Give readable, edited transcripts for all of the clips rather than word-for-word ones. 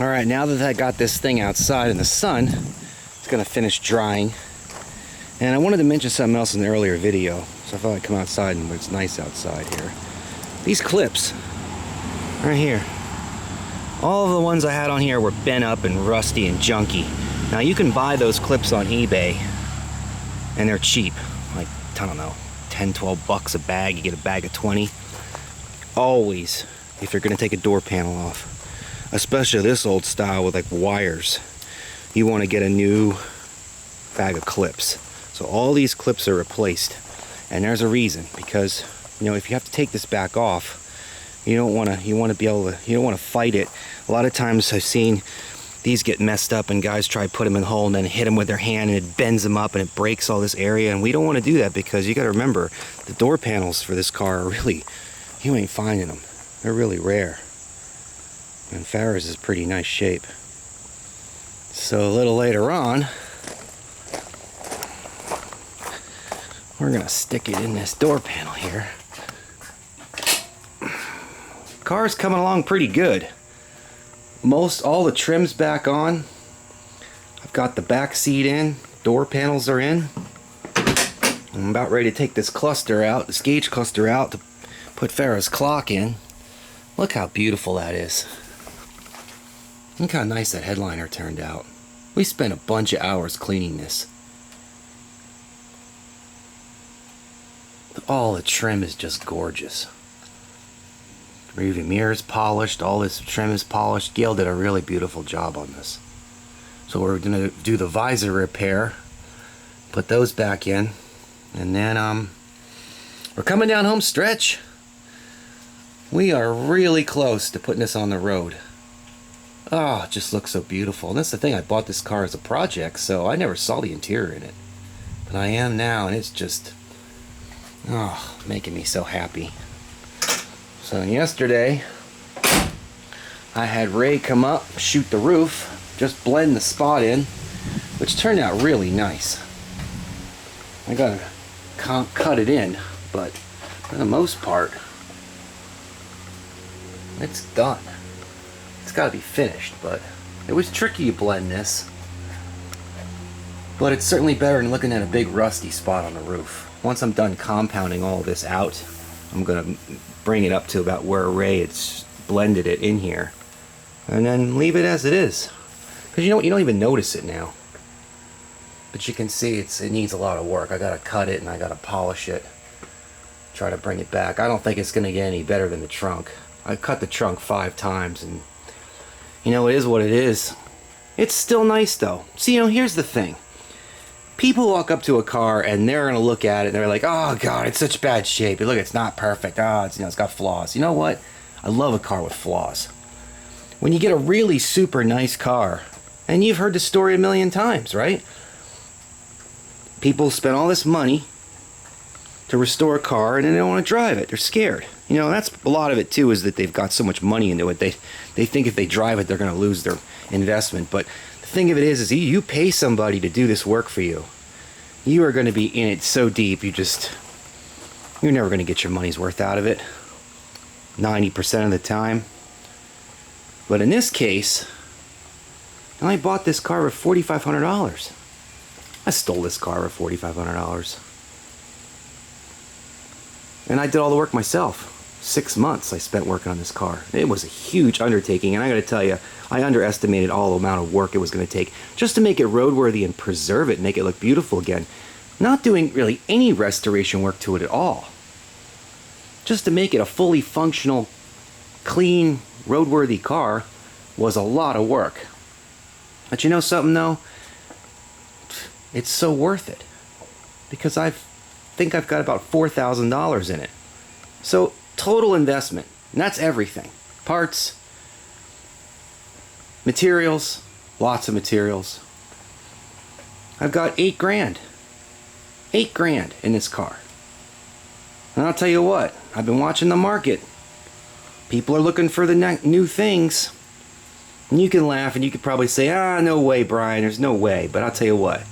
Alright, now that I got this thing outside in the sun, it's going to finish drying. And I wanted to mention something else in the earlier video, so I thought I'd come outside and it's nice outside here. These clips, right here, all of the ones I had on here were bent up and rusty and junky. Now you can buy those clips on eBay, and they're cheap, like, I don't know, 10, 12 bucks a bag. You get a bag of 20. Always, if you're going to take a door panel off, especially this old style with like wires, you want to get a new bag of clips. So all these clips are replaced, and there's a reason, because you know, if you have to take this back off, you don't want to fight it. A lot of times I've seen these get messed up and guys try to put them in the hole and then hit them with their hand and it bends them up and it breaks all this area, and we don't want to do that, because you got to remember the door panels for this car are really, you ain't finding them. They're really rare. And Farrah's is pretty nice shape. So a little later on, we're gonna stick it in this door panel here. Car's coming along pretty good. All the trim's back on. I've got the back seat in, door panels are in. I'm about ready to take this cluster out, this gauge cluster out, to put Farrah's clock in. Look how beautiful that is. Look how nice that headliner turned out. We spent a bunch of hours cleaning this. All the trim is just gorgeous. Rearview mirror's polished, all this trim is polished. Gail did a really beautiful job on this. So we're gonna do the visor repair, put those back in, and then we're coming down home stretch. We are really close to putting this on the road. Oh, it just looks so beautiful. And that's the thing, I bought this car as a project, so I never saw the interior in it. But I am now, and it's just, oh, making me so happy. So yesterday, I had Ray come up, shoot the roof, just blend the spot in, which turned out really nice. I gotta cut it in, but for the most part, it's done. It's got to be finished, but it was tricky to blend this. But it's certainly better than looking at a big rusty spot on the roof. Once I'm done compounding all this out, I'm going to bring it up to about where Ray had blended it in here, and then leave it as it is. Because you know what, you don't even notice it now. But you can see it needs a lot of work. I got to cut it and I got to polish it, try to bring it back. I don't think it's going to get any better than the trunk. I cut the trunk 5 times, and you know, it is what it is. It's still nice though. See, you know, here's the thing. People walk up to a car and they're gonna look at it and they're like, oh god, it's such bad shape. Look, it's not perfect. Ah, it's, you know, it's got flaws. You know what? I love a car with flaws. When you get a really super nice car, and you've heard the story a million times, right? People spend all this money to restore a car and then they don't want to drive it. They're scared. You know, that's a lot of it too, is that they've got so much money into it. They think if they drive it, they're going to lose their investment. But the thing of it is you pay somebody to do this work for you. You are going to be in it so deep, you're never going to get your money's worth out of it. 90% of the time. But in this case, I bought this car for $4,500. I stole this car for $4,500. And I did all the work myself. 6 months I spent working on this car. It was a huge undertaking, and I gotta tell you, I underestimated all the amount of work it was gonna take just to make it roadworthy and preserve it and make it look beautiful again. Not doing really any restoration work to it at all. Just to make it a fully functional, clean, roadworthy car was a lot of work. But you know something though? It's so worth it. Because I think I've got about $4,000 in it. So total investment, and that's everything. Parts, materials, lots of materials. I've got $8 grand. $8 grand in this car. And I'll tell you what, I've been watching the market. People are looking for the new things. And you can laugh and you could probably say, ah, no way, Brian, there's no way. But I'll tell you what,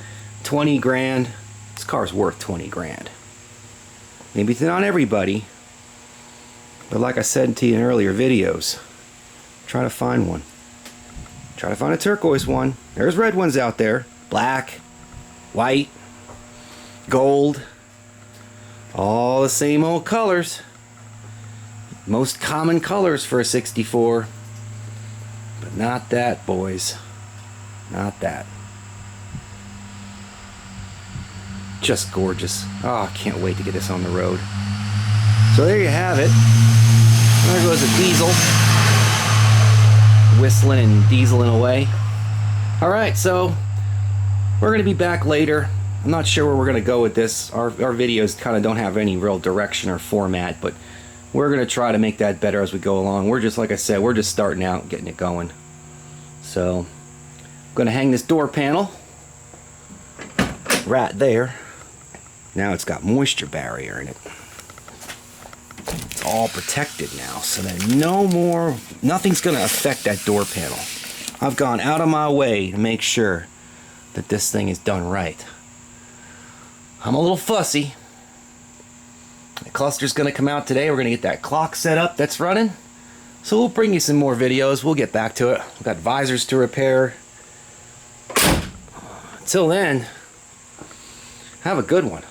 20 grand, this car's worth 20 grand. Maybe it's not everybody, but like I said to you in earlier videos, try to find one. Try to find a turquoise one. There's red ones out there. Black, white, gold. All the same old colors. Most common colors for a 64. But not that, boys. Not that. Just gorgeous. Oh, I can't wait to get this on the road. So there you have it. There goes a diesel. Whistling and dieseling away. Alright, so we're going to be back later. I'm not sure where we're going to go with this. Our videos kind of don't have any real direction or format, but we're going to try to make that better as we go along. We're just, like I said, we're just starting out and getting it going. So, I'm going to hang this door panel right there. Now it's got moisture barrier in it. It's all protected now, so that nothing's going to affect that door panel. I've gone out of my way to make sure that this thing is done right. I'm a little fussy. The cluster's going to come out today. We're going to get that clock set up that's running. So we'll bring you some more videos. We'll get back to it. We've got visors to repair. Until then, have a good one.